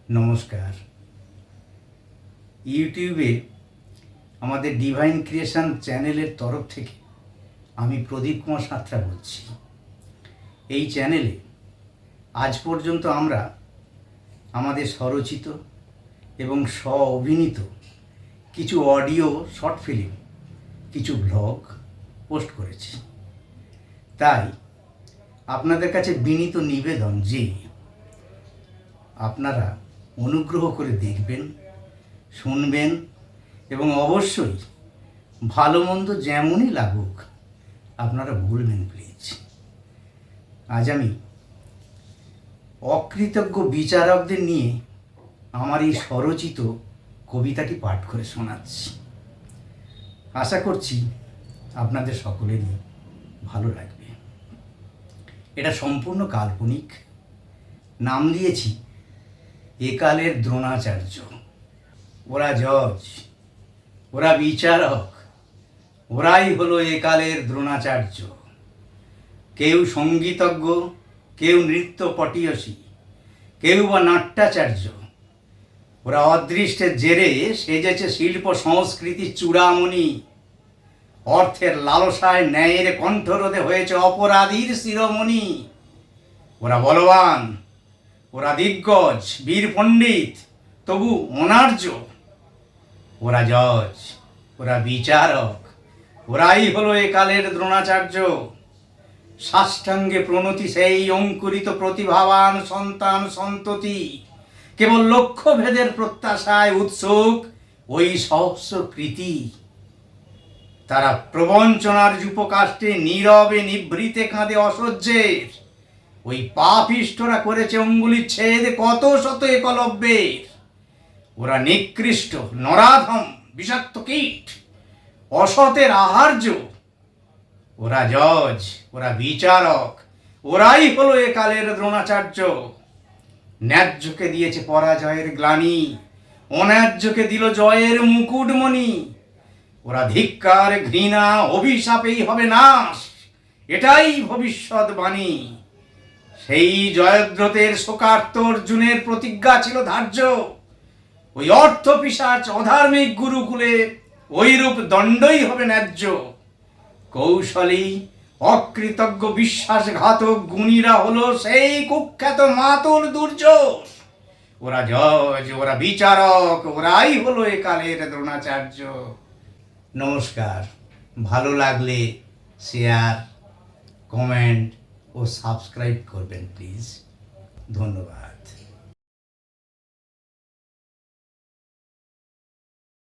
নমস্কার। ইউটিউবে আমাদের ডিভাইন ক্রিয়েশন চ্যানেলের তরফ থেকে আমি প্রদীপ কুমার সাঁতরা বলছি। এই চ্যানেলে আজ পর্যন্ত আমরা আমাদের স্বরচিত এবং স্ব অভিনীত কিছু অডিও শর্ট ফিল্ম, কিছু ব্লগ পোস্ট করেছি। তাই আপনাদের কাছে বিনীত নিবেদন যে আপনারা অনুগ্রহ করে দেখবেন, শুনবেন এবং অবশ্যই ভালো মন্দ যেমনই লাগুক আপনারা বলবেন প্লিজ। আজ আমি অকৃতজ্ঞ বিচারকদের নিয়ে আমার এই স্বরচিত কবিতাটি পাঠ করে শোনাচ্ছি। আশা করছি আপনাদের সকলেরই ভালো লাগবে। এটা সম্পূর্ণ কাল্পনিক। নাম দিয়েছি একালের দ্রোণাচার্য। ওরা জজ, ওরা বিচারক, ওরাই হলো একালের দ্রোণাচার্য। কেউ সঙ্গীতজ্ঞ, কেউ নৃত্য পটীয়সী, কেউ বা নাট্যাচার্য। ওরা অদৃষ্টের জেরে সেজেছে শিল্প সংস্কৃতির চূড়ামণি। অর্থের লালসায় ন্যায়ের কণ্ঠরোধে হয়েছে অপরাধীর শিরোমণি। ওরা বলবান, ওরা দিগ্গজ, বীর পণ্ডিত, তবু অনার্য। ওরা জজ, ওরা বিচারক, ওরাই হলো একালের দ্রোণাচার্য। সাষ্টাঙ্গে প্রণতি সেই অঙ্কুরিত প্রতিভাবান সন্তান সন্ততি। কেবল লক্ষ্যভেদের প্রত্যাশায় উৎসুক ওই সহস্র কৃতি। তারা প্রবঞ্চনার যূপকাষ্ঠে নীরবে নিভৃতে কাঁদে অসহ্যের। ওই পাপিষ্ঠরা করেছে অঙ্গুলিচ্ছেদ কত শত একলব্যের। ওরা নিকৃষ্ট, নরাধম, বিষাক্ত কীট, অসতের আহার্য। ওরা জজ, ওরা বিচারক, ওরাই হলো একালের দ্রোণাচার্য। ন্যায্যকে দিয়েছে পরাজয়ের গ্লানি, অন্যায্যকে দিল জয়ের মুকুটমণি। ওরা ধিক্কার, ঘৃণা, অভিশাপেই হবে নাশ, এটাই ভবিষ্যৎবাণী। সেই জয়দ্রথের শোকার্ত অর্জুনের প্রতিজ্ঞা ছিল ধার্য। ওই অর্থ পিশাচ অধার্মিক গুরুকুলে ওইরূপ দণ্ডই হবে ন্যায্য। কৌশলী, অকৃতজ্ঞ, বিশ্বাসঘাতক গুণীরা হলো সেই কুখ্যাত মাতুল দুর্যোগ। ওরা জজ, ওরা বিচারক, ওরাই হলো একালের দ্রোণাচার্য। নমস্কার। ভালো লাগলে শেয়ার, কমেন্ট ও সাবস্ক্রাইব করবেন প্লিজ। ধন্যবাদ।